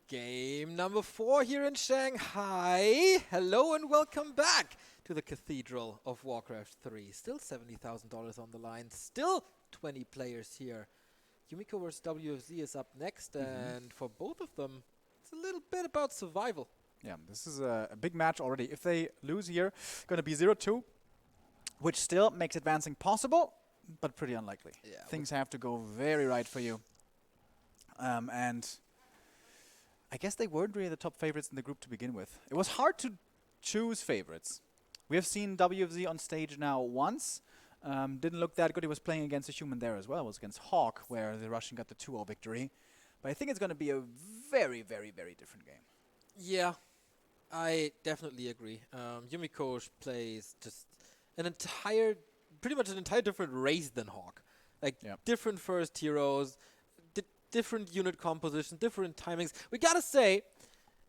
Game number 4 here in Shanghai. Hello and welcome back to the Cathedral of Warcraft 3. Still $70,000 on the line. Still 20 players here. Yumiko vs WFZ is up next, and for both of them, it's a little bit about survival. Yeah, this is a big match already. If they lose here, going to be 0-2, which still makes advancing possible, but pretty unlikely. Yeah, things have to go very right for you. And I guess they weren't really the top favorites in the group to begin with. It was hard to choose favorites. We have seen WFZ on stage now once. Didn't look that good. He was playing against a human there as well. It was against Hawk, where the Russian got the 2-0 victory. But I think it's going to be a very, very, very different game. Yeah, I definitely agree. Yumiko plays just pretty much an entire different race than Hawk. Like, different first heroes, different unit composition, different timings. We gotta say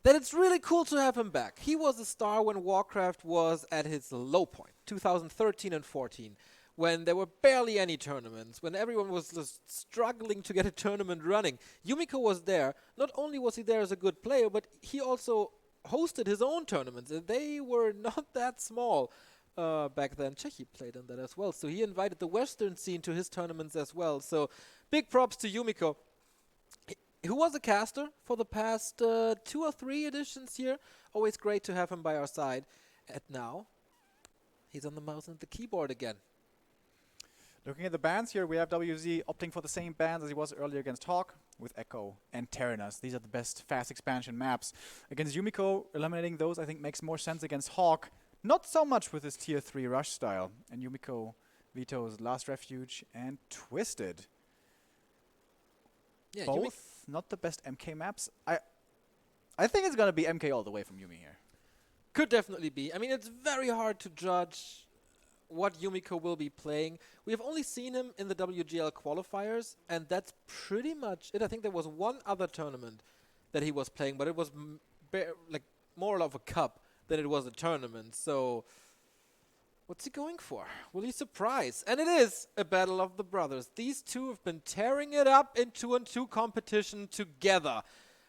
that it's really cool to have him back. He was a star when Warcraft was at its low point, 2013 and 14, when there were barely any tournaments, when everyone was just struggling to get a tournament running. Yumiko was there. Not only was he there as a good player, but he also hosted his own tournaments, and they were not that small back then. Czechi played in that as well, so he invited the Western scene to his tournaments as well. So big props to Yumiko, who was a caster for the past 2 or 3 editions here. Always great to have him by our side. And now, he's on the mouse and the keyboard again. Looking at the bans here, we have WZ opting for the same bans as he was earlier against Hawk, with Echo and Terranas. These are the best fast expansion maps. Against Yumiko, eliminating those I think makes more sense against Hawk. Not so much with his tier 3 rush style. And Yumiko vetoes Last Refuge and Twisted. Yeah, both not the best MK maps. I think it's going to be MK all the way from Yumi here. Could definitely be. I mean, it's very hard to judge what Yumiko will be playing. We have only seen him in the WGL qualifiers, and that's pretty much it. I think there was one other tournament that he was playing, but it was like more of a cup than it was a tournament. So what's he going for? Will he surprise? And it is a battle of the brothers. These two have been tearing it up in 2-on-2 competition together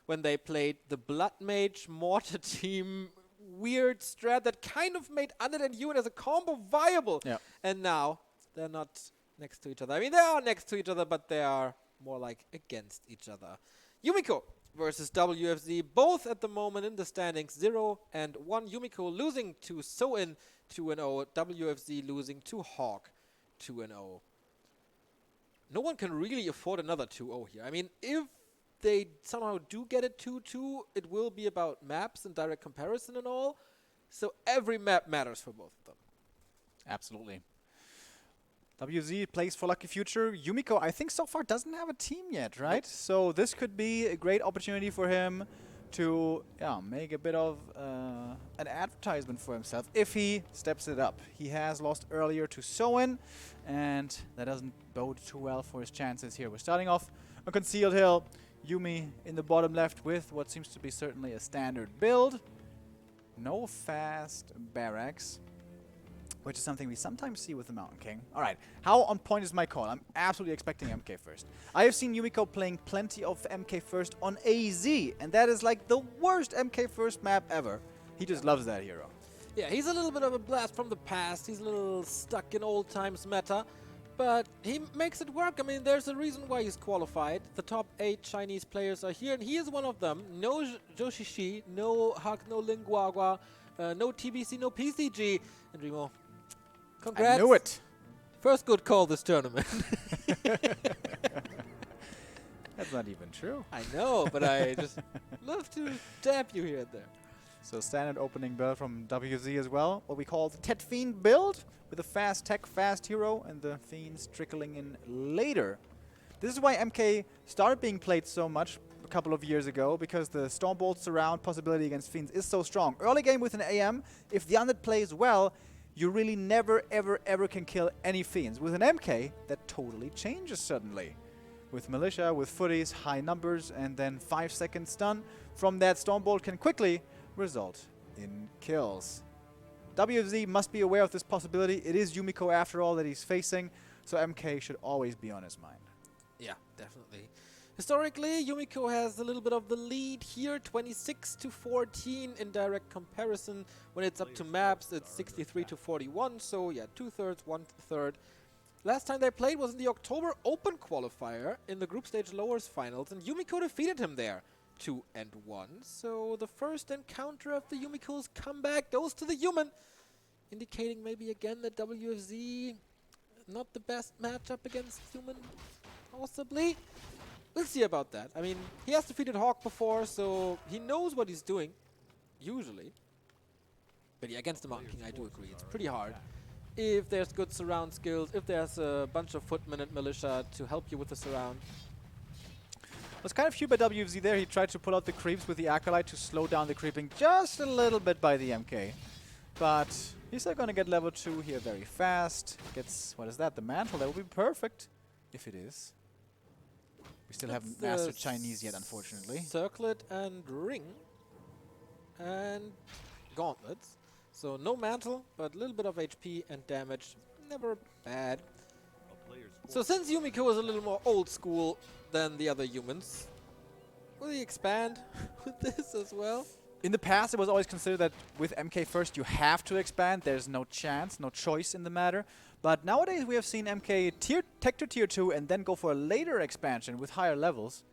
when they played the Blood Mage Mortar team weird strat that kind of made Undead and Human as a combo viable. Yep. And now they're not next to each other. I mean, they are next to each other, but they are more like against each other. Yumiko versus WFZ, both at the moment in the standings, 0 and 1. Yumiko losing to Soin 2-0, WFZ losing to Hawk 2-0. No one can really afford another 2-0 here. I mean, if they somehow do get it 2-2, it will be about maps and direct comparison and all. So every map matters for both of them. Absolutely. WZ plays for Lucky Future. Yumiko, I think so far doesn't have a team yet, right? Nope. So this could be a great opportunity for him to make a bit of an advertisement for himself if he steps it up. He has lost earlier to Soin, and that doesn't bode too well for his chances here. We're starting off on Concealed Hill. Yumi in the bottom left with what seems to be certainly a standard build. No fast barracks, which is something we sometimes see with the Mountain King. All right, how on point is my call? I'm absolutely expecting MK first. I have seen Yumiko playing plenty of MK first on AZ, and that is like the worst MK first map ever. He just loves that hero. Yeah, he's a little bit of a blast from the past. He's a little stuck in old times meta, but he makes it work. I mean, there's a reason why he's qualified. The top 8 Chinese players are here, and he is one of them. No Joshishi, no Hak, no Linguagua, no TBC, no PCG. And Remo, congrats. I knew it. First good call this tournament. That's not even true. I know, but I just love to tap you here and there. So standard opening build from WZ as well. What we call the Tet Fiend build with a fast tech, fast hero, and the Fiends trickling in later. This is why MK started being played so much a couple of years ago, because the Stormbolt surround possibility against Fiends is so strong. Early game with an AM, if the Undead plays well, you really never, ever, ever can kill any Fiends. With an MK, that totally changes suddenly. With Militia, with footies, high numbers, and then 5-second stun from that Stormbolt can quickly result in kills. WFZ must be aware of this possibility. It is Yumiko after all that he's facing, so MK should always be on his mind. Yeah, definitely. Historically, Yumiko has a little bit of the lead here, 26-14 in direct comparison. When it's up to maps, it's 63-41, so yeah, 2/3, 1/3. Last time they played was in the October Open qualifier in the group stage lowers finals, and Yumiko defeated him there, 2-1. So the first encounter of the Yumiko's comeback goes to the human, indicating maybe again that WFZ not the best matchup against human, possibly. We'll see about that. I mean, he has defeated Hawk before, so he knows what he's doing, usually. But yeah, against the Mountain King, I do agree. It's pretty hard. If there's good surround skills, if there's a bunch of footmen and militia to help you with the surround. Was kind of cute by WFZ there. He tried to pull out the creeps with the Acolyte to slow down the creeping just a little bit by the MK. But he's still going to get level 2 here very fast. Gets, what is that, the mantle? That would be perfect, if it is. We still haven't mastered Chinese yet, unfortunately. Circlet and ring. And gauntlets. So no mantle, but a little bit of HP and damage. Never bad. So since Yumiko is a little more old school than the other humans, will he expand with this as well? In the past, it was always considered that with MK first, you have to expand. There's no chance, no choice in the matter. But nowadays, we have seen MK tech to tier 2 and then go for a later expansion with higher levels.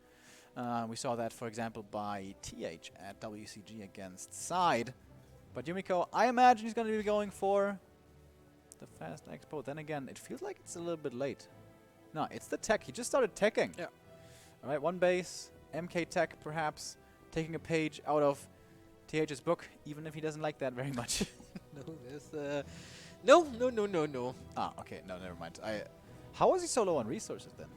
We saw that, for example, by TH at WCG against Side. But Yumiko, I imagine he's going to be going for the Fast Expo. Then again, it feels like it's a little bit late. No, it's the tech. He just started teching. Yeah. All right, one base, MK tech perhaps, taking a page out of TH's book, even if he doesn't like that very much. No, there's no. Ah, okay, no, never mind. How was he so low on resources then?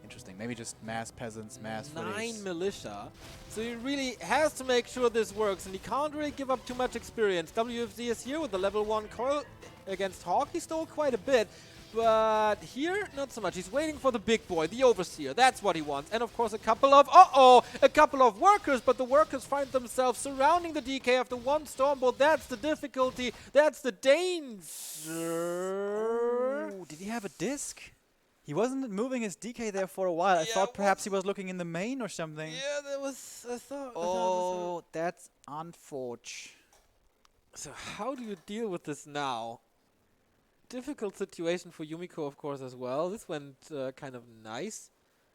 Interesting. Maybe just mass peasants, mass 9 footies. militia. So he really has to make sure this works, and he can't really give up too much experience. WFZ is here with the level 1 coil against Hawk. He stole quite a bit, but here, not so much. He's waiting for the big boy, the Overseer. That's what he wants. And of course, a couple of workers, but the workers find themselves surrounding the DK after one Stormbolt. That's the difficulty. That's the danger. Oh, did he have a disc? He wasn't moving his DK there for a while. I thought perhaps he was looking in the main or something. Yeah, there was. I thought. Oh, that's unfortunate. So how do you deal with this now? Difficult situation for Yumiko, of course, as well. This went kind of nice.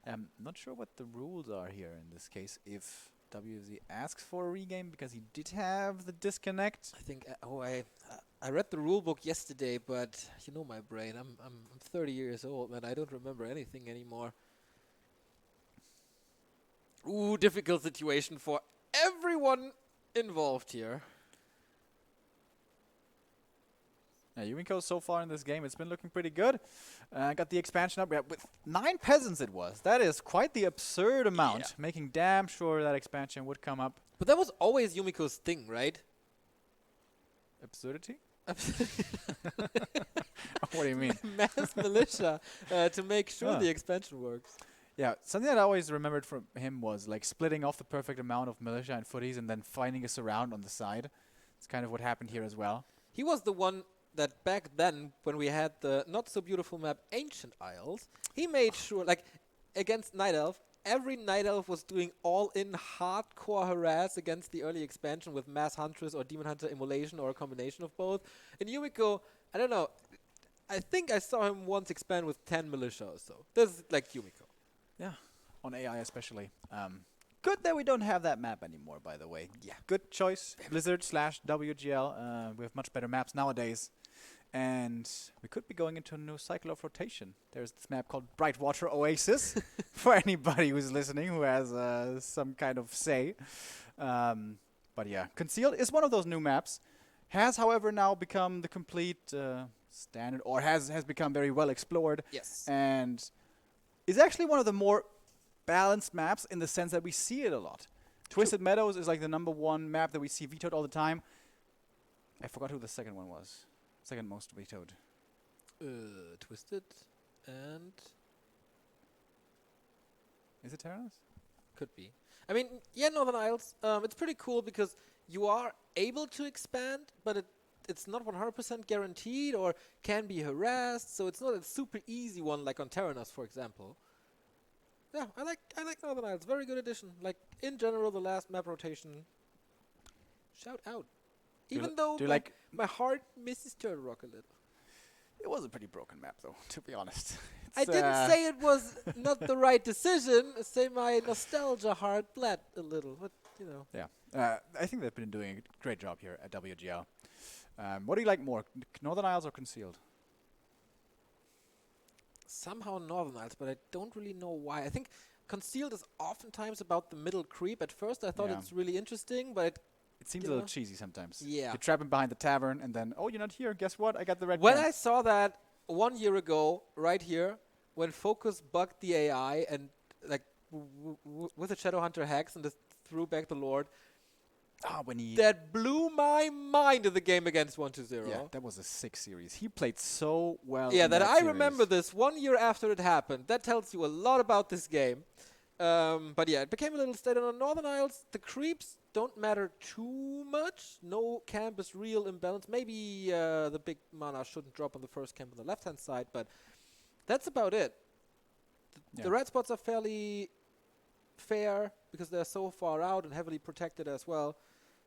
I'm not sure what the rules are here in this case. If WFZ asks for a regame because he did have the disconnect. I think. I read the rule book yesterday, but you know my brain. I'm 30 years old, man. I don't remember anything anymore. Ooh, difficult situation for everyone involved here. Yumiko so far in this game, it's been looking pretty good. Got the expansion up. Yeah, with 9 peasants it was. That is quite the absurd amount, making damn sure that expansion would come up. But that was always Yumiko's thing, right? Absurdity? What do you mean? Mass militia to make sure the expansion works. Yeah, something that I always remembered from him was like splitting off the perfect amount of militia and footies and then finding a surround on the side. It's kind of what happened here as well. He was the one that back then, when we had the not so beautiful map Ancient Isles, he made sure, like against Night Elf, every Night Elf was doing all-in hardcore harass against the early expansion with Mass Huntress or Demon Hunter Immolation or a combination of both. And Yumiko, I don't know, I think I saw him once expand with 10 militia or so. This is like Yumiko. Yeah, on AI especially. Good that we don't have that map anymore, by the way. Yeah, good choice. Blizzard/WGL. We have much better maps nowadays. And we could be going into a new cycle of rotation. There's this map called Brightwater Oasis, for anybody who's listening who has some kind of say. But yeah, Concealed is one of those new maps. Has, however, now become the complete standard, or has become very well explored. Yes. And is actually one of the more balanced maps in the sense that we see it a lot. Twisted Meadows is like the #1 map that we see vetoed all the time. I forgot who the second one was. Second most vetoed. Twisted and... Is it Terranos? Could be. I mean, yeah, Northern Isles, it's pretty cool because you are able to expand, but it's not 100% guaranteed or can be harassed, so it's not a super easy one like on Terranos, for example. Yeah, I like Northern Isles. Very good addition. Like in general, the last map rotation. Shout out. Even though my heart misses Turtle Rock a little. It was a pretty broken map, though, to be honest. I didn't say it was not the right decision. Say my nostalgia heart bled a little, but you know. Yeah, I think they've been doing a great job here at WGL. What do you like more, Northern Isles or Concealed? Somehow Northern Isles, but I don't really know why. I think Concealed is oftentimes about the middle creep. At first, I thought it's really interesting, but it seems a little cheesy sometimes. Yeah. You trap him behind the tavern, and then, oh, you're not here. Guess what? I got the red When pen. I saw that 1 year ago, right here, when Focus bugged the AI and like with the Shadowhunter hacks and just threw back the Lord, that blew my mind in the game against 1-0. Yeah, that was a sick series. He played so well. Yeah, that I remember this 1 year after it happened. That tells you a lot about this game. But yeah, it became a little stated on Northern Isles. The creeps don't matter too much. No camp is real imbalance. Maybe the big mana shouldn't drop on the first camp on the left-hand side, but that's about it. The red spots are fairly fair because they're so far out and heavily protected as well.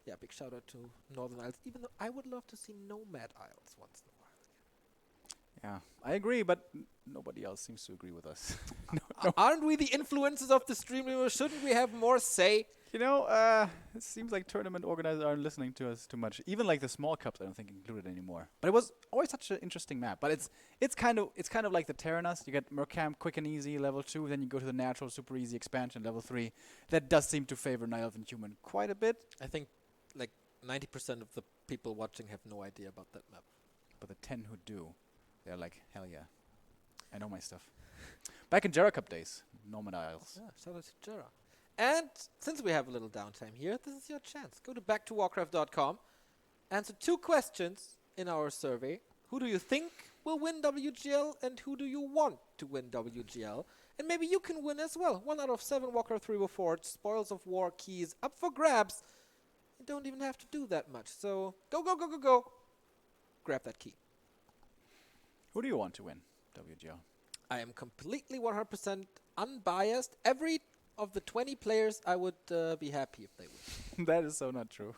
Yeah, big shout out to Northern Isles, even though I would love to see Nomad Isles once in a while. Yeah, I agree, but nobody else seems to agree with us. Aren't we the influencers of the stream? Shouldn't we have more say? You know, it seems like tournament organizers aren't listening to us too much. Even like the small cups, I don't think included anymore. But it was always such an interesting map. But it's kind of like the Terranas. You get Mercamp, quick and easy, level 2. Then you go to the natural, super easy expansion, level 3. That does seem to favor Night Elf and Human quite a bit. I think like 90% of the people watching have no idea about that map. But the 10 who do, they're like, hell yeah, I know my stuff. Back in Jera Cup days, Nomad Isles. Yeah, shout out to Jera. And since we have a little downtime here, this is your chance. Go to backtowarcraft.com, answer 2 questions in our survey. Who do you think will win WGL and who do you want to win WGL? And maybe you can win as well. 1 out of 7 Warcraft 3 Reforged, Spoils of War keys up for grabs. You don't even have to do that much. So go. Grab that key. Who do you want to win WGL? I am completely 100% unbiased. Every of the 20 players, I would be happy if they would. That is so not true.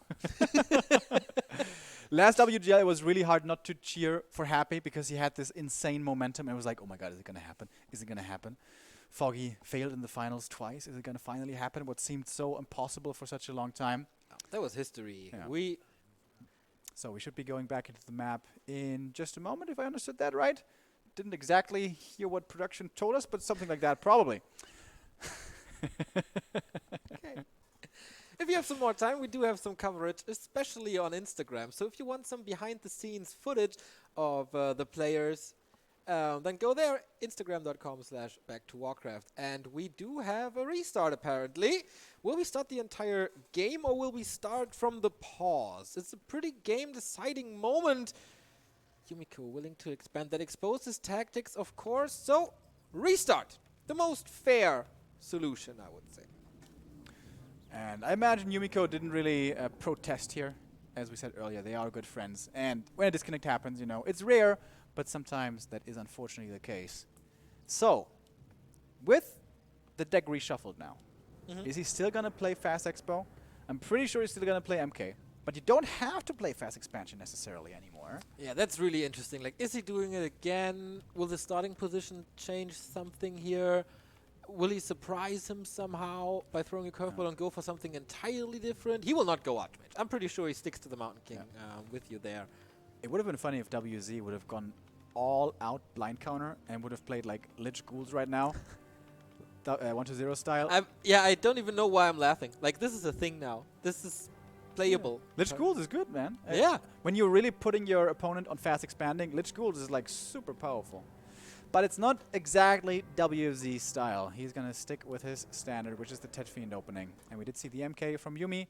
Last WGL, it was really hard not to cheer for Happy because he had this insane momentum. And it was like, oh my god, is it going to happen? Is it going to happen? Foggy failed in the finals twice. Is it going to finally happen? What seemed so impossible for such a long time. That was history. Yeah. So we should be going back into the map in just a moment, if I understood that right. Didn't exactly hear what production told us, but something like that, probably. Okay. If you have some more time, we do have some coverage, especially on Instagram. So if you want some behind-the-scenes footage of the players, then go there, instagram.com/backtowarcraft. And we do have a restart, apparently. Will we start the entire game, or will we start from the pause? It's a pretty game-deciding moment. Yumiko willing to expand. That exposes tactics, of course. So, restart. The most fair solution, I would say. And I imagine Yumiko didn't really protest here. As we said earlier, they are good friends. And when a disconnect happens, you know, it's rare, but sometimes that is unfortunately the case. So, with the deck reshuffled now, is he still going to play Fast Expo? I'm pretty sure he's still going to play MK. But you don't have to play Fast Expansion necessarily anymore. Yeah, that's really interesting. Like, is he doing it again? Will the starting position change something here? Will he surprise him somehow by throwing a curveball and go for something entirely different? He will not go Archmage. I'm pretty sure he sticks to the Mountain King with you there. It would have been funny if WZ would have gone all out blind counter and would have played like Lich Ghouls right now. 1-0 style. I don't even know why I'm laughing. Like, this is a thing now. This is playable. Yeah. Lich Ghouls is good, man. Yeah. When you're really putting your opponent on fast expanding, Lich Ghouls is like super powerful. But it's not exactly WFZ style. He's going to stick with his standard, which is the Tet Fiend opening. And we did see the MK from Yumi.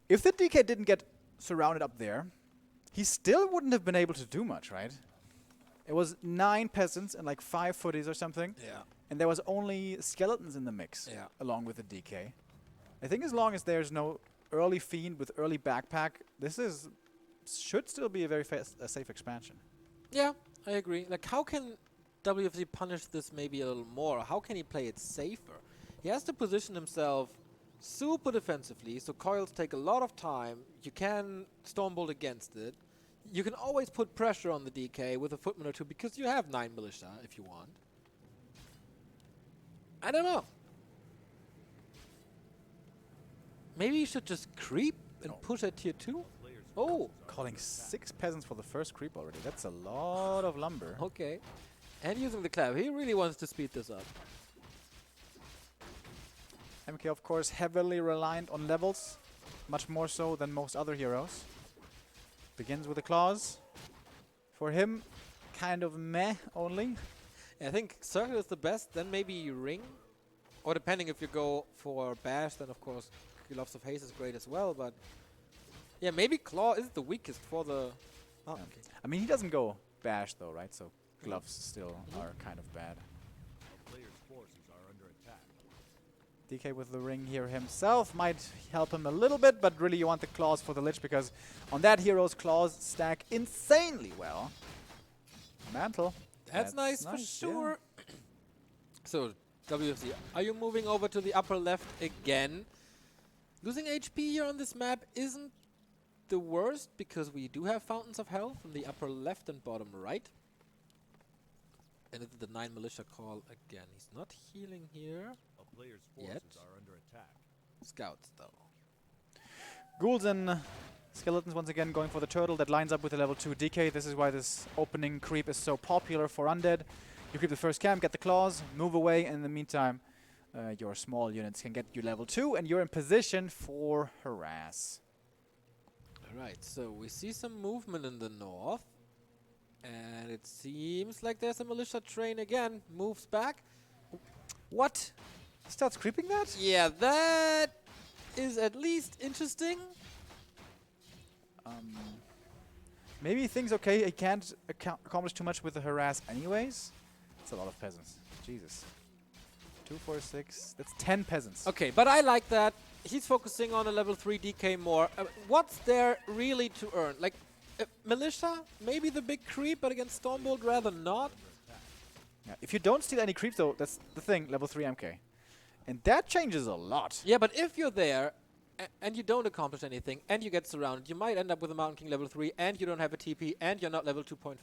If the DK didn't get surrounded up there, he still wouldn't have been able to do much, right? It was 9 peasants and like 5 footies or something. Yeah. And there was only skeletons in the mix, along with the DK. I think as long as there's no early Fiend with early backpack, should still be a very safe expansion. Yeah, I agree. Like, how can WFZ punish this maybe a little more? How can he play it safer? He has to position himself super defensively, so coils take a lot of time. You can Stormbolt against it. You can always put pressure on the DK with a footman or two because you have 9 militia if you want. I don't know. Maybe you should just creep and push at tier 2? Oh! Calling 6 peasants for the first creep already. That's a lot of lumber. Okay. And using the clap. He really wants to speed this up. MK, of course, heavily reliant on levels. Much more so than most other heroes. Begins with the claws. For him, kind of meh only. I think Circle is the best, then maybe Ring. Or depending if you go for Bash, then of course Gloves of Haste is great as well, but yeah, maybe Claw is the weakest for the... Oh, okay. I mean, he doesn't go Bash though, right? So gloves still are kind of bad. Player's forces are under attack. DK with the ring here himself might help him a little bit, but really you want the claws for the Lich because on that hero's claws stack insanely well. Mantle. That's nice for sure. Yeah. So, WFZ, are you moving over to the upper left again? Losing HP here on this map isn't the worst because we do have Fountains of Health in the upper left and bottom right. And it's the 9 militia call again. He's not healing here. A player's forces are under attack. Scouts though. Ghouls and skeletons once again going for the turtle that lines up with the level 2 DK. This is why this opening creep is so popular for undead. You creep the first camp, get the claws, move away, and in the meantime your small units can get you level 2 and you're in position for harass. Alright, so we see some movement in the north. And it seems like there's a militia train again. Moves back. What? He starts creeping that? Yeah, that is at least interesting. Maybe he thinks, okay, he can't accomplish too much with the harass anyways. That's a lot of peasants. Jesus. 2, 4, 6. That's 10 peasants. Okay, but I like that. He's focusing on a level 3 DK more. What's there really to earn? Like, militia, maybe the big creep, but against Stormbolt rather not. Yeah, if you don't steal any creeps though, that's the thing, level 3 MK. And that changes a lot. Yeah, but if you're there and you don't accomplish anything and you get surrounded, you might end up with a Mountain King level 3 and you don't have a TP and you're not level 2.5.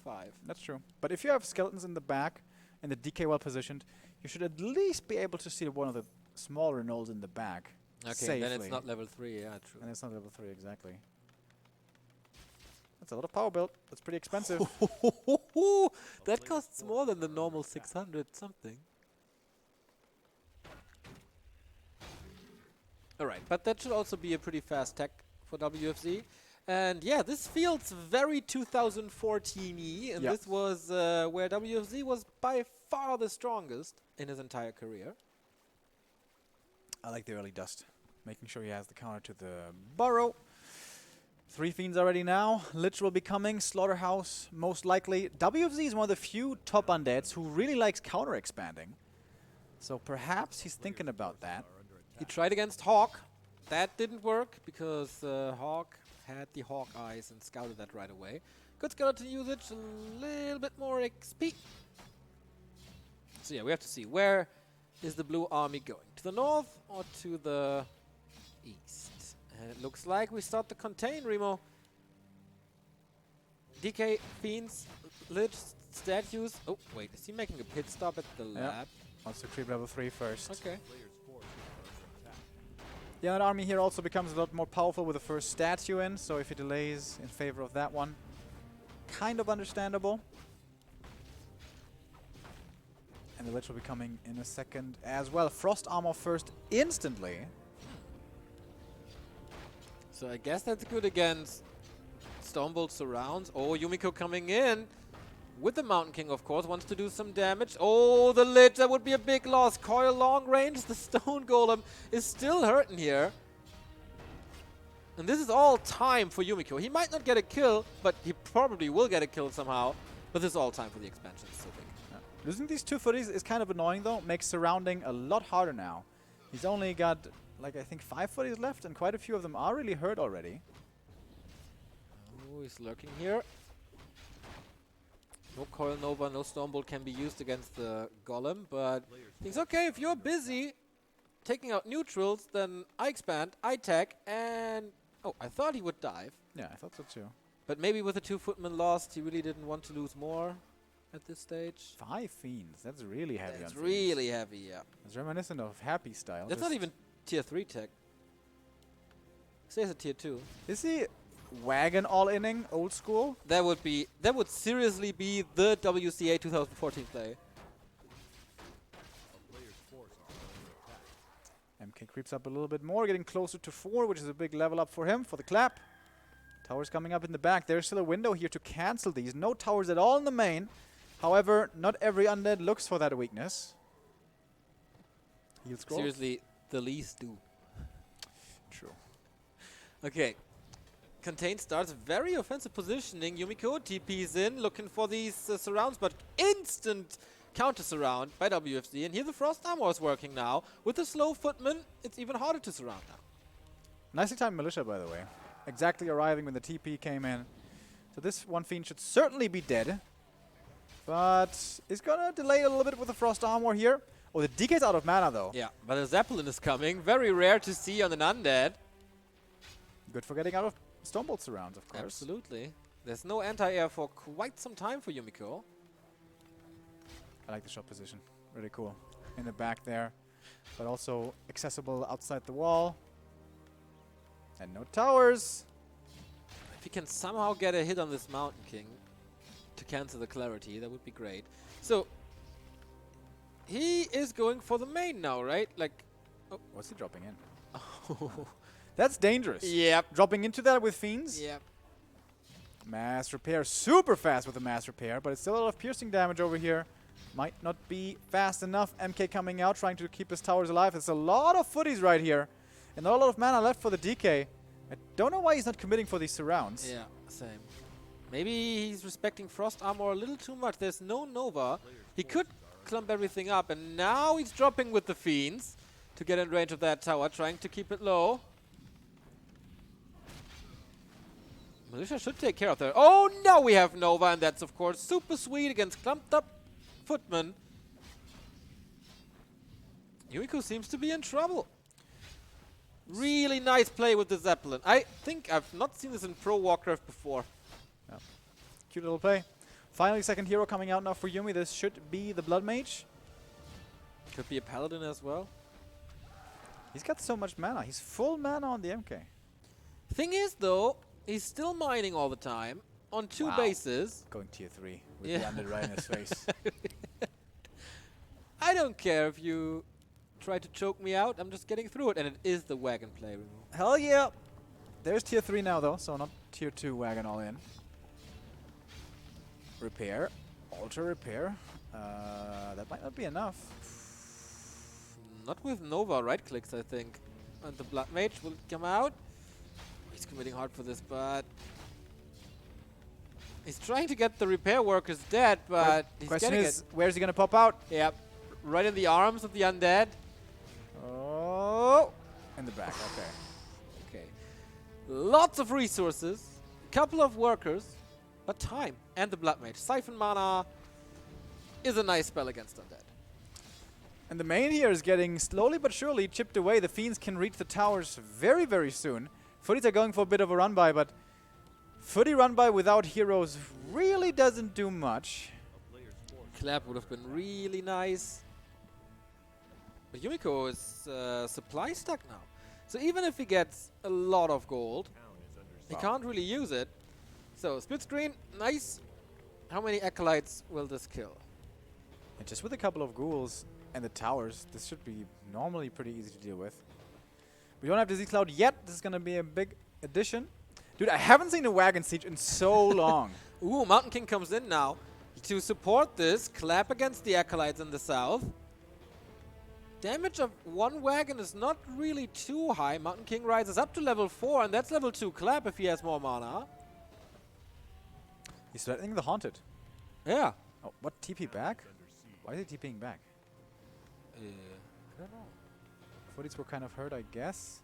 That's true. But if you have skeletons in the back and the DK well positioned, you should at least be able to steal one of the smaller gnolls in the back. Okay, safely. then it's not level 3, yeah, true. And it's not level 3, exactly. That's a lot of power build. That's pretty expensive. That costs more than the normal 600 something. Alright, but that should also be a pretty fast tech for WFZ. And yeah, this feels very 2014-y, and this was where WFZ was by far the strongest in his entire career. I like the early dust. Making sure he has the counter to the burrow. 3 fiends already now. Lich will be coming. Slaughterhouse, most likely. WFZ is one of the few top undeads who really likes counter expanding. So perhaps he's thinking about that. He tried against Hawk. That didn't work because Hawk had the Hawk eyes and scouted that right away. Good skeleton usage, a little bit more XP. So yeah, we have to see where is the blue army going? To the north or to the east? And it looks like we start to contain, Remo. DK, Fiends, Lich, statues. Oh, wait, is he making a pit stop at the lab? Wants to creep level 3 first. Okay. The other army here also becomes a lot more powerful with the first statue in, so if he delays in favor of that one, kind of understandable. And the Lich will be coming in a second as well. Frost armor first instantly. So I guess that's good against Stormbolt surrounds. Oh, Yumiko coming in with the Mountain King, of course, wants to do some damage. Oh, the Lich, that would be a big loss. Coil long range, the Stone Golem is still hurting here. And this is all time for Yumiko. He might not get a kill, but he probably will get a kill somehow. But this is all time for the expansion. It's so big. Yeah. Losing these 2 footies is kind of annoying though. Makes surrounding a lot harder now. He's only got, like, I think 5 footies left, and quite a few of them are really hurt already. Oh, he's lurking here. No Coil Nova, no Stormbolt can be used against the Golem, but thinks, okay, if you're busy taking out neutrals, then I expand, I tag, and... Oh, I thought he would dive. Yeah, I thought so too. But maybe with the 2 footmen lost, he really didn't want to lose more at this stage. 5 fiends. That's really heavy. That's on really heavy, yeah. It's reminiscent of Happy style. That's not even tier 3 tech. Says a tier 2. Is he wagon all-inning old school? That would seriously be the WCA 2014 play. A player's forces are under attack. MK creeps up a little bit more, getting closer to 4, which is a big level up for him for the clap. Towers coming up in the back. There's still a window here to cancel these. No towers at all in the main. However, not every undead looks for that weakness. Heal scroll. Seriously, the least do. True. Okay. Contain starts very offensive positioning. Yumiko TP's in, looking for these surrounds, but instant counter surround by WFZ. And here the Frost Armor is working now. With the slow footman, it's even harder to surround now. Nicely timed militia, by the way. Exactly arriving when the TP came in. So this one fiend should certainly be dead. But it's gonna delay a little bit with the Frost Armor here. Oh, the DK's out of mana though. Yeah, but a Zeppelin is coming. Very rare to see on an undead. Good for getting out of Stormbolt surrounds, of course. Absolutely. There's no anti-air for quite some time for Yumiko. I like the shot position. Really cool. In the back there. But also accessible outside the wall. And no towers. If he can somehow get a hit on this Mountain King to cancel the clarity, that would be great. So, he is going for the main now, right? Like, oh, what's he dropping in? That's dangerous. Yep. Dropping into that with fiends. Yep. Mass repair. Super fast with the mass repair, but it's still a lot of piercing damage over here. Might not be fast enough. MK coming out, trying to keep his towers alive. There's a lot of footies right here. And not a lot of mana left for the DK. I don't know why he's not committing for these surrounds. Yeah, same. Maybe he's respecting Frost Armor a little too much. There's no Nova. He could clump everything up, and now he's dropping with the Fiends to get in range of that tower, trying to keep it low. Militia should take care of that. Oh, now we have Nova, and that's, of course, super sweet against clumped up footmen. Yumiko seems to be in trouble. Really nice play with the Zeppelin. I think I've not seen this in Pro Warcraft before. Yeah. Cute little play. Finally, second hero coming out now for Yumi. This should be the Blood Mage. Could be a Paladin as well. He's got so much mana. He's full mana on the MK. Thing is, though, he's still mining all the time on 2 bases. Going tier 3 with the undead right in his face. I don't care if you try to choke me out. I'm just getting through it, and it is the wagon play. Remo. Hell yeah! There's tier 3 now, though, so not tier 2 wagon all in. Repair. Alter repair. That might not be enough. Not with Nova right clicks, I think. And the Blood Mage will come out. He's committing hard for this, but he's trying to get the repair workers dead, but he's Question getting is, where's he gonna pop out? Yep. Right in the arms of the undead. Oh! In the back, okay. Okay. Lots of resources, couple of workers, but time. And the Blood Mage. Siphon Mana is a nice spell against undead. And the main here is getting slowly but surely chipped away. The Fiends can reach the towers very, very soon. Footies are going for a bit of a run-by, but Footy run-by without heroes really doesn't do much. Clap would have been really nice. But Yumiko is supply stuck now. So even if he gets a lot of gold, he can't really use it. So split screen, nice. How many acolytes will this kill? And just with a couple of ghouls and the towers, this should be normally pretty easy to deal with. We don't have Disease Cloud yet. This is going to be a big addition. Dude, I haven't seen a wagon siege in so long. Ooh, Mountain King comes in now to support this. Clap against the acolytes in the south. Damage of 1 wagon is not really too high. Mountain King rises up to level 4, and that's level 2 Clap if he has more mana. He's threatening the Haunted. Yeah. Oh, what? TP back? Why is he TPing back? I don't know. Footies were kind of hurt, I guess.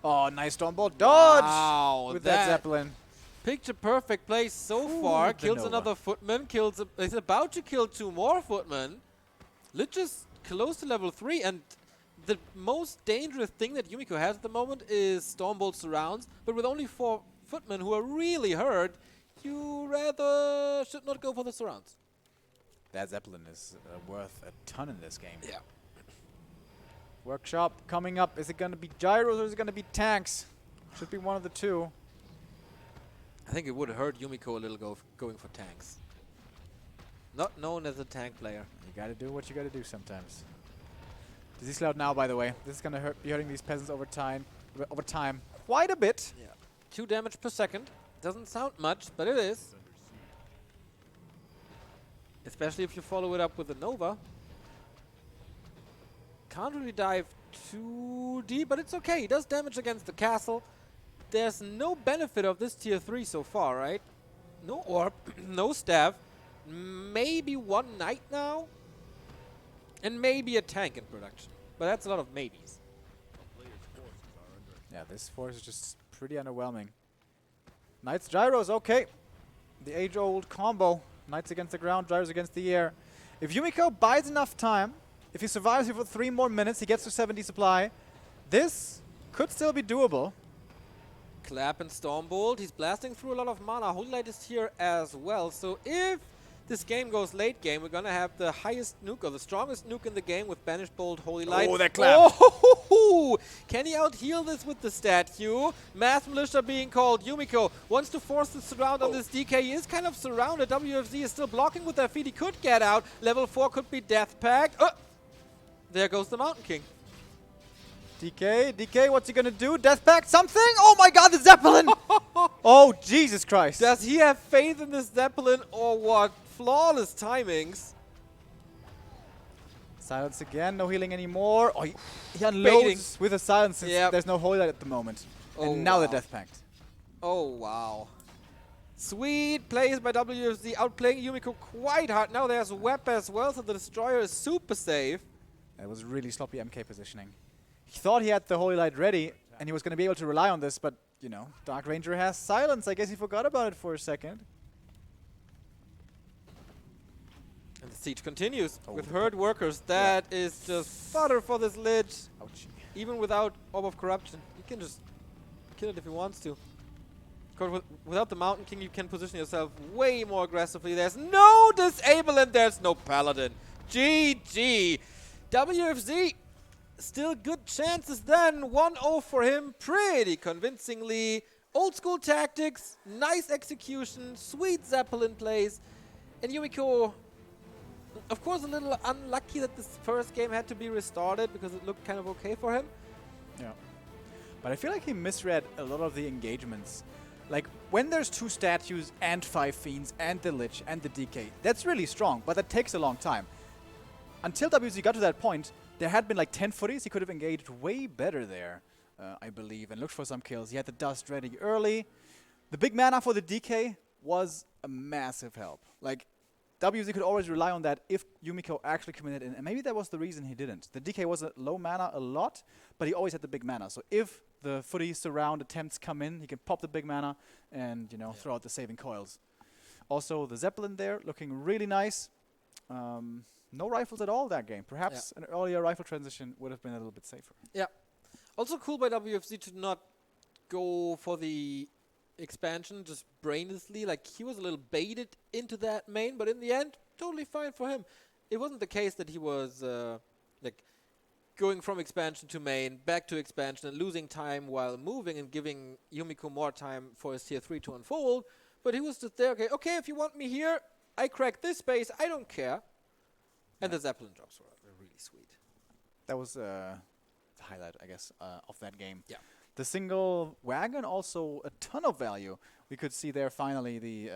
Oh, nice Stormbolt dodge! Wow, with that Zeppelin. Picture perfect play so Ooh, far. the Kills Nova. another footman. Is about to kill 2 more footmen. Lich is close to level 3, and the most dangerous thing that Yumiko has at the moment is Stormbolt surrounds. But with only 4 footmen who are really hurt, you rather should not go for the surrounds. That Zeppelin is worth a ton in this game. Yeah. Workshop coming up. Is it going to be gyros or is it going to be tanks? Should be one of the two. I think it would hurt Yumiko a little going for tanks. Not known as a tank player. You got to do what you got to do sometimes. Disease Cloud now, by the way. This is going to be hurting these peasants over time quite a bit. Yeah. 2 damage per second. Doesn't sound much, but it is. Especially if you follow it up with a Nova. Can't really dive too deep, but it's okay. He does damage against the castle. There's no benefit of this tier 3 so far, right? No orb, no staff, maybe 1 knight now, and maybe a tank in production. But that's a lot of maybes. Yeah, this force is just pretty underwhelming. Knights, gyros, okay. The age-old combo. Knights against the ground, gyros against the air. If Yumiko buys enough time, if he survives here for 3 more minutes, he gets to 70 supply. This could still be doable. Clap and Stormbolt. He's blasting through a lot of mana. Holy Light is here as well. So if this game goes late game, we're going to have the highest nuke or the strongest nuke in the game with Banished Bolt, Holy Light. Oh, that clap. Oh, can he out-heal this with the statue? Mass Militia being called. Yumiko wants to force the surround on this DK. He is kind of surrounded. WFZ is still blocking with their feet. He could get out. Level 4 could be Death Pact. There goes the Mountain King. DK, what's he gonna do? Death Pact, something? Oh my god, the Zeppelin! Oh, Jesus Christ. Does he have faith in this Zeppelin or what? Flawless timings. Silence again, no healing anymore. Oh, he unloads with a silence since there's no Holy Light at the moment. Oh, and now the Death Pact. Oh, wow. Sweet plays by WFZ, outplaying Yumiko quite hard. Now there's Web as well, so the Destroyer is super safe. That was really sloppy MK positioning. He thought he had the Holy Light ready, and he was going to be able to rely on this, but, you know, Dark Ranger has silence. I guess he forgot about it for a second. And the siege continues with herd workers. That is just fodder for this Lich. Ouch. Even without Orb of Corruption. He can just kill it if he wants to. Of course, without the Mountain King, you can position yourself way more aggressively. There's no Disable and there's no Paladin. GG. WFZ. Still good chances then. 1-0 for him. Pretty convincingly. Old school tactics. Nice execution. Sweet Zeppelin plays. And Yumiko, of course, a little unlucky that this first game had to be restarted because it looked kind of okay for him. Yeah. But I feel like he misread a lot of the engagements. Like, when there's 2 statues and 5 fiends and the Lich and the DK, that's really strong, but that takes a long time. Until WZ got to that point, there had been like 10 footies. He could have engaged way better there, I believe, and looked for some kills. He had the dust ready early. The big mana for the DK was a massive help. Like, WZ could always rely on that if Yumiko actually committed in, and maybe that was the reason he didn't. The DK was a low mana a lot, but he always had the big mana. So if the footy surround attempts come in, he can pop the big mana and, you know, throw out the saving coils. Also, the Zeppelin there looking really nice. No rifles at all that game. Perhaps an earlier rifle transition would have been a little bit safer. Yeah. Also cool by WFZ to not go for the expansion just brainlessly. Like, he was a little baited into that main, but in the end, totally fine for him. It wasn't the case that he was like going from expansion to main, back to expansion, and losing time while moving and giving Yumiko more time for his tier 3 to unfold. But he was just there, okay, if you want me here, I crack this space, I don't care. And the Zeppelin drops were really sweet. That was the highlight, I guess, of that game. Yeah. The single wagon also a ton of value. We could see there finally the,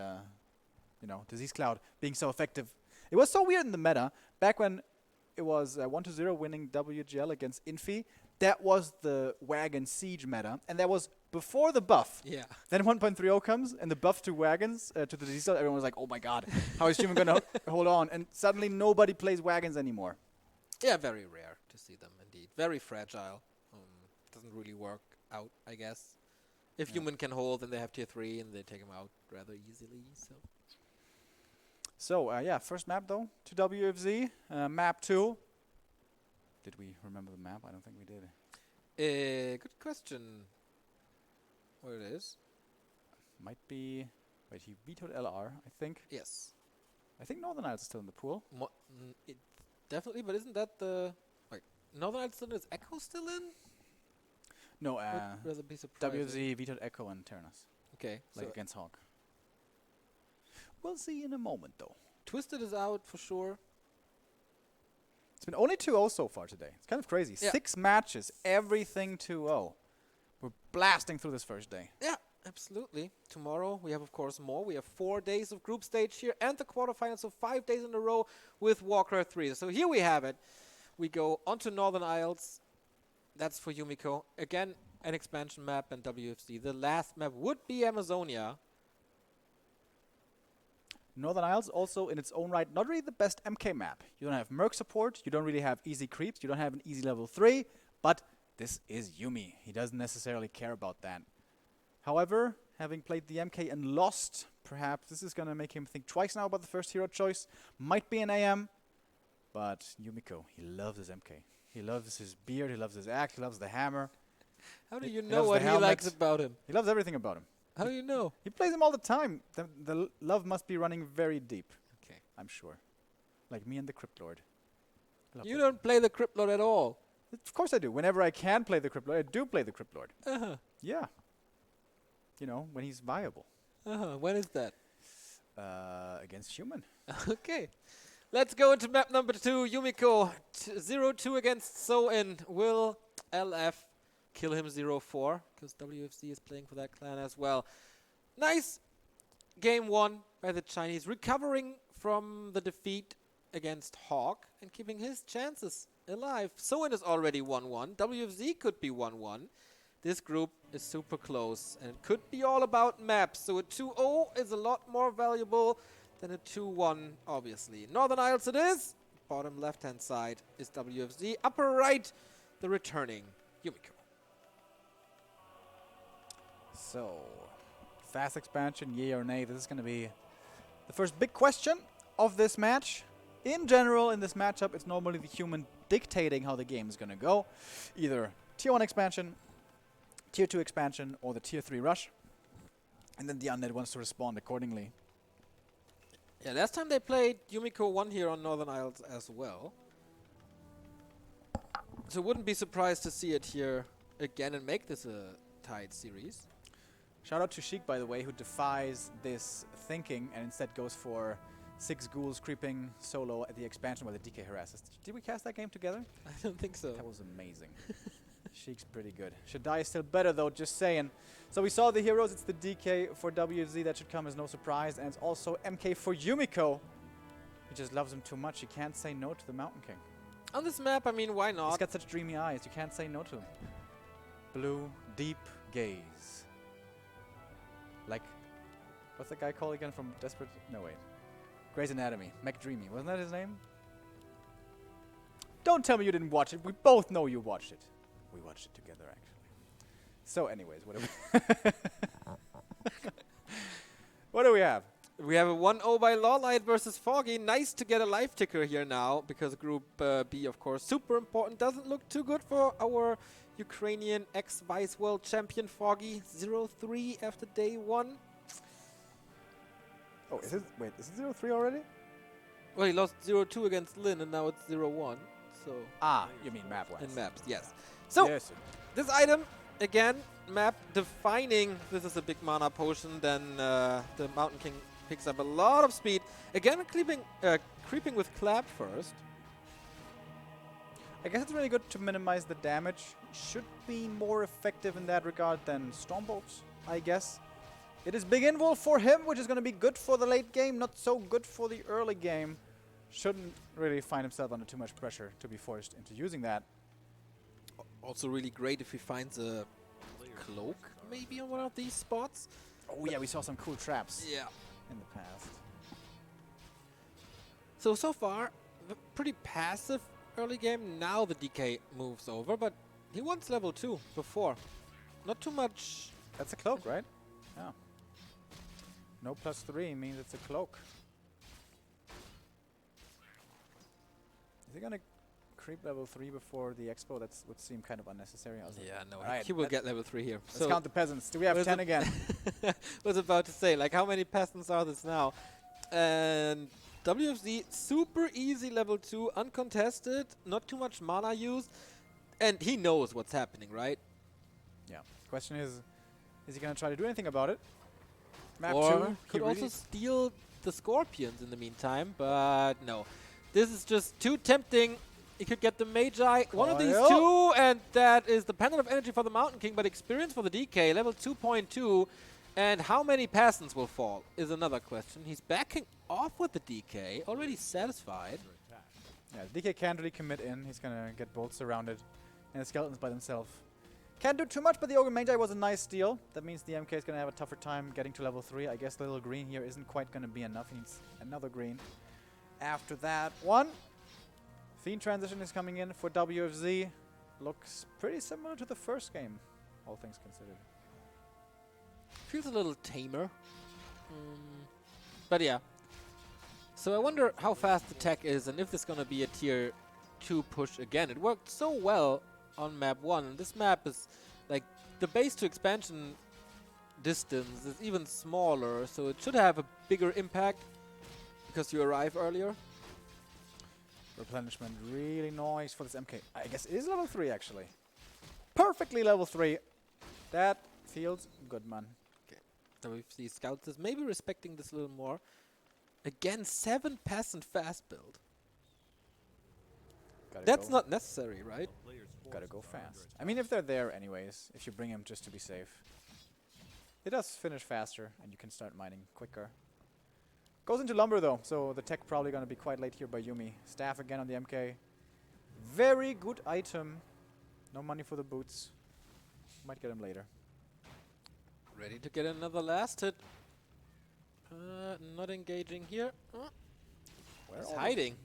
Disease Cloud being so effective. It was so weird in the meta. Back when it was 1-0 winning WGL against Infi, that was the wagon siege meta. And that was before the buff. Yeah. Then 1.30 comes, and the buff to wagons, to the Disease Cloud, everyone was like, oh my god, how is Human going to hold on? And suddenly nobody plays wagons anymore. Yeah, very rare to see them, indeed. Very fragile. Doesn't really work out, I guess. If Human can hold, then they have tier 3 and they take him out rather easily. So, yeah, first map though to WFZ. Map 2. Did we remember the map? I don't think we did. Good question. Where it is? Might be... Wait, he vetoed LR, I think. Yes. I think Northern Isles is still in the pool. Definitely, but isn't that the... Like, Northern Ireland is Echo still in? No, Would rather be surprised. WFZ vetoed Echo and Ternas. Okay. Like So against Hawk. We'll see in a moment though. Twisted is out for sure. It's been only 2-0 so far today. It's kind of crazy. Yeah. 6 matches, everything 2-0. We're blasting through this first day. Yeah, absolutely. Tomorrow we have, of course, more. We have 4 days of group stage here and the quarterfinals, so 5 days in a row with Warcraft 3. So here we have it. We go onto Northern Isles. That's for Yumiko. Again, an expansion map and WFC. The last map would be Amazonia. Northern Isles also in its own right not really the best MK map. You don't have Merc support, you don't really have easy creeps, you don't have an easy level 3, but this is Yumi. He doesn't necessarily care about that. However, having played the MK and lost, perhaps this is going to make him think twice now about the first hero choice. Might be an AM, but Yumiko, he loves his MK. He loves his beard, he loves his axe, he loves the hammer. How do He you loves know the what he helmet. likes about him? He loves everything about him. How do you know? He plays him all the time. The love must be running very deep. Okay. I'm sure. Like me and the Crypt Lord. I love You that. don't play the Crypt Lord at all. Of course I do. Whenever I can play the Crypt Lord, I do play the Crypt Lord. Uh-huh. Yeah. You know, when he's viable. Uh-huh. When is that? Against human. Okay. Let's go into map number 2. Yumiko 0-2 against So-In. Will LF kill him 0-4? Because WFC is playing for that clan as well. Nice game 1 by the Chinese. Recovering from the defeat against Hawk and keeping his chances alive. So-In is already 1-1. WFZ could be 1-1. This group is super close and it could be all about maps. So a 2-0 is a lot more valuable than a 2-1, obviously. Northern Isles it is. Bottom left-hand side is WFZ. Upper right, the returning Yumiko. So, fast expansion, yay or nay? This is going to be the first big question of this match. In general, in this matchup, it's normally the human dictating how the game is going to go. Either tier 1 expansion, tier 2 expansion, or the tier 3 rush. And then the undead wants to respond accordingly. Yeah, last time they played Yumiko 1 here on Northern Isles as well. So wouldn't be surprised to see it here again and make this a tied series. Shout out to Sheik, by the way, who defies this thinking and instead goes for 6 ghouls creeping solo at the expansion while the DK harasses. Did we cast that game together? I don't think so. That was amazing. Sheik's pretty good. Shadai is still better though, just saying. So we saw the heroes, it's the DK for WFZ, that should come as no surprise, and it's also MK for Yumiko. He just loves him too much, he can't say no to the Mountain King. On this map, I mean, why He's not? got such dreamy eyes, you can't say no to him. Blue, deep gaze. Like, what's that guy called again from Desperate? No, wait. Grey's Anatomy. McDreamy. Wasn't that his name? Don't tell me you didn't watch it. We both know you watched it. We watched it together, actually. So, anyways, what do we... what do we have? We have a 1-0 by Lawlight versus Foggy. Nice to get a life ticker here now, because Group B, of course, super important. Doesn't look too good for our Ukrainian ex-Vice World Champion Foggy. 0-3 after day 1. Oh, is it... Wait, is it 0-3 already? Well, he lost 0-2 against Lin, and now it's 0-1. So Ah, you mean map-wise. in maps, yes. So Yes. this item, again, map defining. This is a big mana potion. Then the Mountain King picks up a lot of speed. Again, creeping with Clap first. I guess it's really good to minimize the damage. Should be more effective in that regard than Stormbolts, I guess. It is big invul for him, which is going to be good for the late game, not so good for the early game. Shouldn't really find himself under too much pressure to be forced into using that. Also really great if he finds a cloak, maybe on one of these spots. Oh yeah, we saw some cool traps Yeah. in the past. So far, pretty passive early game. Now the DK moves over, but he wants level 2 before. Not too much That's a cloak, right? Yeah. No +3 means it's a cloak. Is he gonna creep level 3 before the expo? That would seem kind of unnecessary. Yeah, no, Alright, he will get level 3 here. Let's count the peasants. Do we have was 10 again? was about to say, like, how many peasants are this now? And WFZ, super easy level 2, uncontested, not too much mana used, and he knows what's happening, right? Yeah. Question is he gonna try to do anything about it? Map Or 2 could also steal the Scorpions in the meantime, but no. This is just too tempting. He could get the Magi, one of these two, and that is the Pendant of Energy for the Mountain King, but experience for the DK, level 2.2. And how many peasants will fall is another question. He's backing off with the DK, already satisfied. Yeah, the DK can't really commit in. He's gonna get bolt surrounded, and the skeletons by themselves. Can't do too much, but the Ogre Magi was a nice steal. That means the MK is gonna have a tougher time getting to level 3. I guess the little green here isn't quite gonna be enough. He needs another green. After that one, Fiend transition is coming in for WFZ. Looks pretty similar to the first game, all things considered. Feels a little tamer. But yeah. So I wonder how fast the tech is and if there's going to be a tier 2 push again. It worked so well on map 1. And this map is like the base to expansion distance is even smaller. So it should have a bigger impact because you arrive earlier. Replenishment really nice for this MK. I guess it is level 3 actually. Perfectly level 3. That feels good, man. WFZ Scouts is maybe respecting this a little more. Again, 7 peasant fast build. That's not necessary, right? Gotta go fast. I mean, if they're there anyways, if you bring them just to be safe. It does finish faster, and you can start mining quicker. Goes into lumber though, so the tech probably gonna be quite late here by Yumi. Staff again on the MK. Very good item. No money for the boots. Might get him later. Ready to get another last hit. Not engaging here. He's hiding.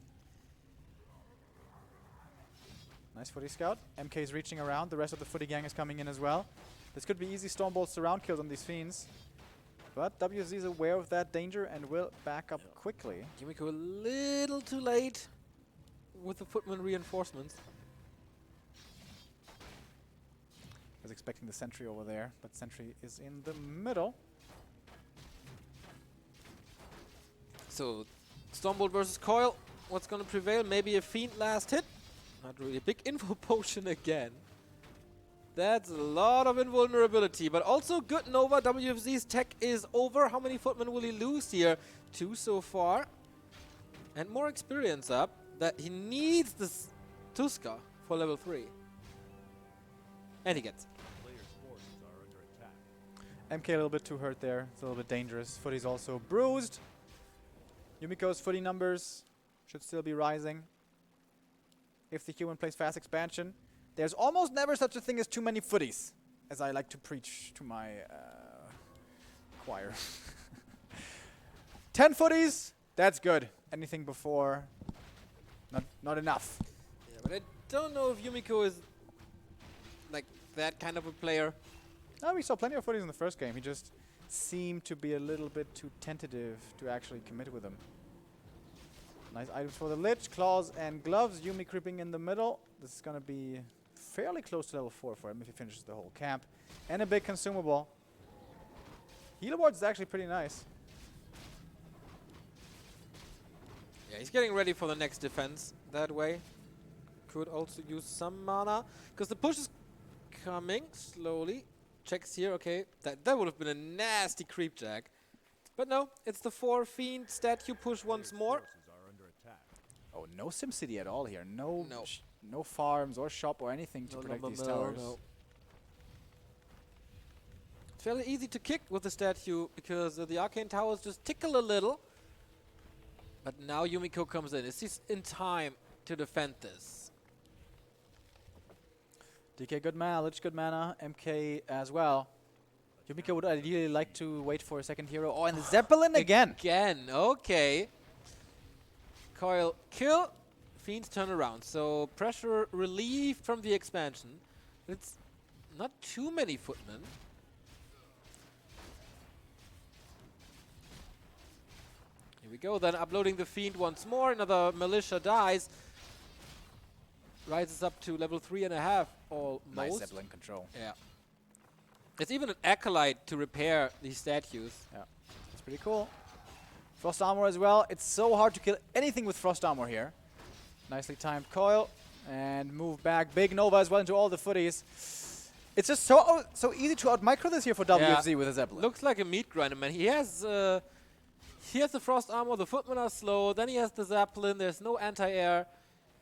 Nice footy scout. MK is reaching around. The rest of the footy gang is coming in as well. This could be easy Stormbolt surround kills on these fiends. But WZ is aware of that danger and will back up quickly. Yumiko a little too late with the footman reinforcements. I was expecting the sentry over there, but sentry is in the middle. So, Stormbolt versus Coil. What's going to prevail? Maybe a Fiend last hit. Not really. A big info potion again. That's a lot of invulnerability, but also good Nova. WFZ's tech is over. How many footmen will he lose here? 2 so far. And more experience up. That he needs this Tuska for level 3. And he gets it. MK a little bit too hurt there. It's a little bit dangerous. Footy's also bruised. Yumiko's footy numbers should still be rising. If the human plays fast expansion, there's almost never such a thing as too many footies, as I like to preach to my choir. 10 footies, that's good. Anything before, not enough. Yeah, but I don't know if Yumiko is like that kind of a player. No, we saw plenty of footies in the first game. He just seemed to be a little bit too tentative to actually commit with them. Nice items for the Lich, claws and gloves. Yumi creeping in the middle. This is going to be fairly close to level 4 for him if he finishes the whole camp. And a big consumable. Healer ward is actually pretty nice. Yeah, he's getting ready for the next defense that way. Could also use some mana, because the push is coming slowly. Checks here, okay. That would have been a nasty creep jack. But no, it's the 4 Fiend statue push once more. Oh, no SimCity at all here. No farms or shop or anything to protect these towers. No. It's fairly easy to kick with the statue because the arcane towers just tickle a little. But now Yumiko comes in. Is he in time to defend this? DK good mana, Lich good mana, MK as well. Yumiko would ideally like to wait for a second hero. Oh, and the Zeppelin again! Again, okay. Coil kill, Fiends turn around. So pressure relieved from the expansion. It's not too many footmen. Here we go, then uploading the Fiend once more. Another Militia dies. Rises up to level 3.5 almost. Nice Zeppelin control. Yeah. It's even an Acolyte to repair these statues. Yeah, that's pretty cool. Frost Armor as well. It's so hard to kill anything with Frost Armor here. Nicely timed coil. And move back. Big Nova as well into all the footies. It's just so easy to out-micro this here for WFZ with a Zeppelin. Looks like a meat grinder, man. He has the Frost Armor, the Footmen are slow, then he has the Zeppelin, there's no anti-air.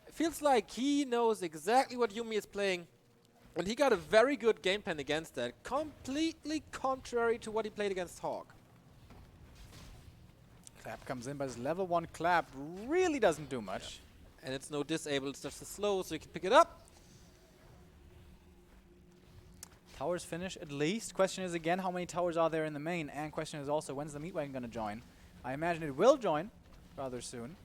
It feels like he knows exactly what Yumi is playing. And he got a very good game plan against that. Completely contrary to what he played against Hawk. Clap comes in, but his level 1 clap really doesn't do much. Yeah. And it's no disable, it's just a slow, so you can pick it up. Towers finish at least. Question is again, how many towers are there in the main? And question is also, when's the meat wagon going to join? I imagine it will join rather soon.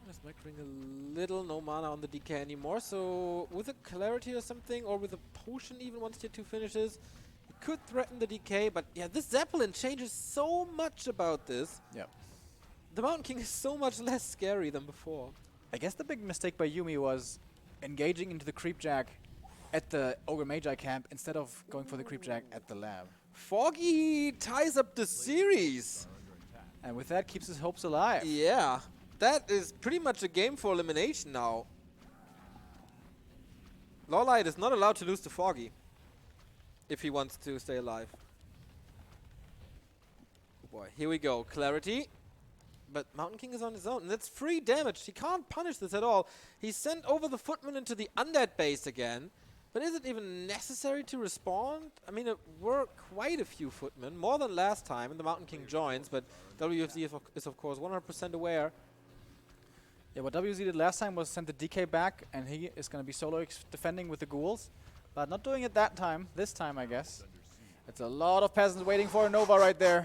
Just microing a little, no mana on the DK anymore, so with a Clarity or something, or with a Potion even once tier 2 finishes, it could threaten the DK, but yeah, this Zeppelin changes so much about this. Yep. The Mountain King is so much less scary than before. I guess the big mistake by Yumi was engaging into the Creepjack at the Ogre Magi camp instead of going for the Creepjack at the lab. Foggy ties up the series. And with that, keeps his hopes alive. Yeah, that is pretty much a game for elimination now. Lawlight is not allowed to lose to Foggy if he wants to stay alive. Oh boy, here we go. Clarity. But Mountain King is on his own, and that's free damage. He can't punish this at all. He sent over the Footman into the Undead base again. But is it even necessary to respond? I mean, it were quite a few Footmen, more than last time, and the Mountain King joins, but WFZ is of course 100% aware. Yeah, what WZ did last time was send the DK back, and he is going to be solo defending with the ghouls. But not doing it that time. This time, I guess. It's a lot of peasants waiting for a Nova right there.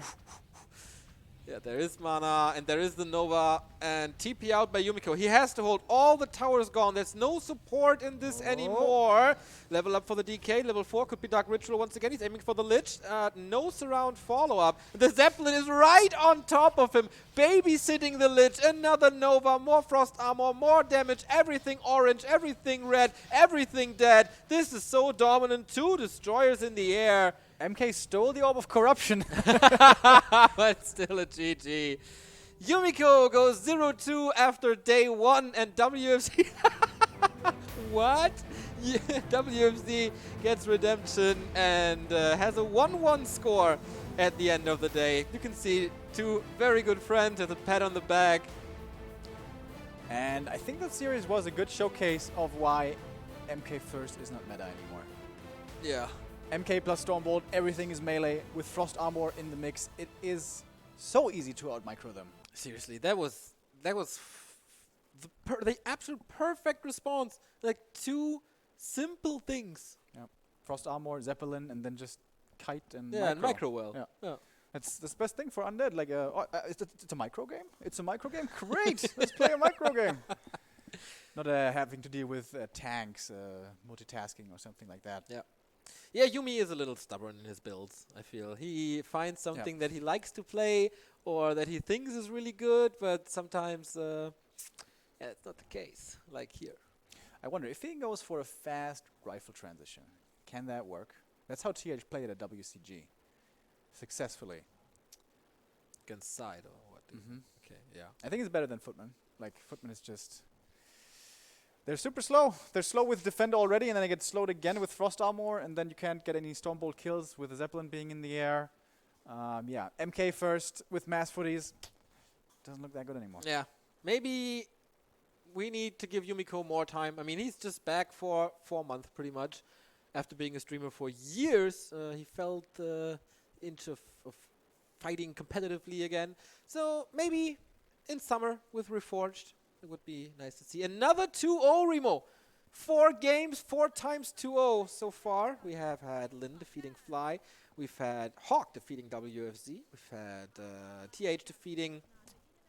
Yeah, there is mana, and there is the Nova, and TP out by Yumiko. He has to hold all the towers gone. There's no support in this anymore. Level up for the DK. Level 4 could be Dark Ritual once again. He's aiming for the Lich. No surround follow-up. The Zeppelin is right on top of him, babysitting the Lich. Another Nova, more Frost Armor, more damage. Everything orange, everything red, everything dead. This is so dominant. 2 Destroyers in the air. MK stole the Orb of Corruption. But still a GG. Yumiko goes 0-2 after day 1, and WFZ... What? Yeah, WFZ gets redemption and has a 1-1 score at the end of the day. You can see 2 very good friends with a pat on the back. And I think that series was a good showcase of why MK First is not meta anymore. Yeah. MK plus Stormbolt, everything is melee. With Frost Armor in the mix, it is so easy to out-micro them. Seriously, that was the absolute perfect response. Like 2 simple things. Yeah. Frost Armor, Zeppelin, and then just kite and and micro well. Yeah. Yeah. That's the best thing for Undead. Like, it's a micro game? It's a micro game? Great! Let's play a micro game. Not having to deal with tanks, multitasking or something like that. Yeah. Yeah, Yumi is a little stubborn in his builds, I feel. He finds something that he likes to play or that he thinks is really good, but sometimes it's not the case, like here. I wonder, if he goes for a fast rifle transition, can that work? That's how TH played at WCG. Successfully. Against side or what? Okay, yeah. I think it's better than Footman. Like, Footman is just... They're super slow. They're slow with Defend already, and then they get slowed again with Frost Armor, and then you can't get any Stormbolt kills with the Zeppelin being in the air. Yeah, MK First with mass footies. Doesn't look that good anymore. Yeah, maybe we need to give Yumiko more time. I mean, he's just back for 4 months pretty much. After being a streamer for years, he felt the inch of fighting competitively again. So maybe in summer with Reforged, it would be nice to see. Another 2-0 Remo. 4 games, 4 times 2-0 so far. We have had Lin defeating Fly. We've had Hawk defeating WFZ. We've had TH defeating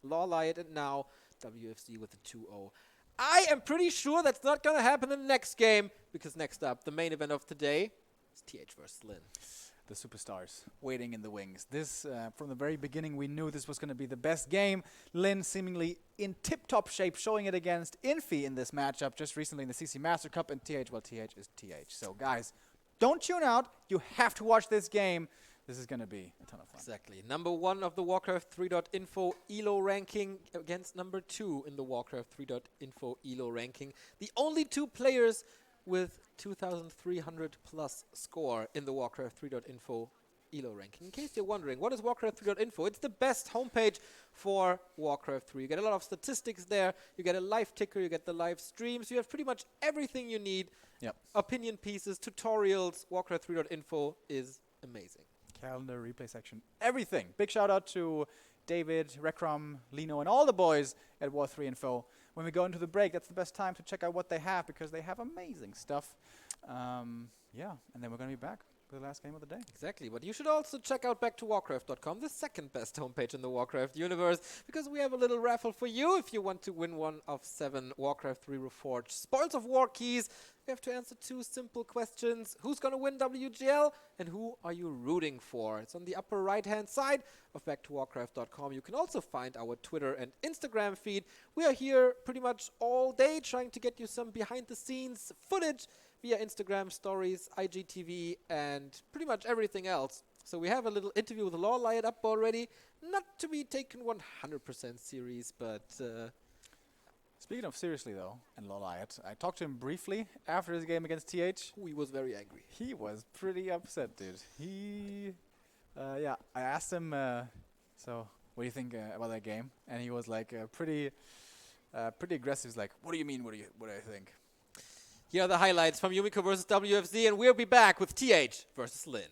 Lawlight, and now WFZ with a 2-0. I am pretty sure that's not going to happen in the next game, because next up, the main event of today is TH versus Lin. the superstars waiting in the wings. This, from the very beginning, we knew this was going to be the best game. Lin seemingly in tip-top shape, showing it against Infi in this matchup just recently in the CC Master Cup, and TH, well, TH is TH. So, guys, don't tune out. You have to watch this game. This is going to be a ton of fun. Exactly. Number 1 of the Warcraft 3.info ELO ranking against number 2 in the Warcraft 3.info ELO ranking. The only 2 players with 2,300 plus score in the Warcraft 3.info ELO ranking. In case you're wondering, what is Warcraft 3.info? It's the best homepage for Warcraft 3. You get a lot of statistics there. You get a live ticker. You get the live streams. You have pretty much everything you need. Yep. Opinion pieces, tutorials. Warcraft 3.info is amazing. Calendar, replay section, everything. Big shout out to David, Rekram, Lino, and all the boys at War 3 Info. When we go into the break, that's the best time to check out what they have, because they have amazing stuff. Yeah, and then we're going to be back for the last game of the day. Exactly, but you should also check out backtowarcraft.com, the second best homepage in the Warcraft universe, because we have a little raffle for you if you want to win one of 7 Warcraft 3 Reforged Spoils of War keys. You have to answer 2 simple questions. Who's going to win WGL, and who are you rooting for? It's on the upper right-hand side of backtowarcraft.com. You can also find our Twitter and Instagram feed. We are here pretty much all day trying to get you some behind-the-scenes footage via Instagram stories, IGTV, and pretty much everything else. So we have a little interview with Lawlight up already. Not to be taken 100% serious, but... Speaking of seriously, though, and Lawlight, I talked to him briefly after his game against TH. He was very angry. He was pretty upset, dude. He... yeah, I asked him, so, what do you think about that game? And he was, like, pretty aggressive. He's like, what do you mean, what do I think? Here are the highlights from Yumiko versus WFZ, and we'll be back with TH versus Lin.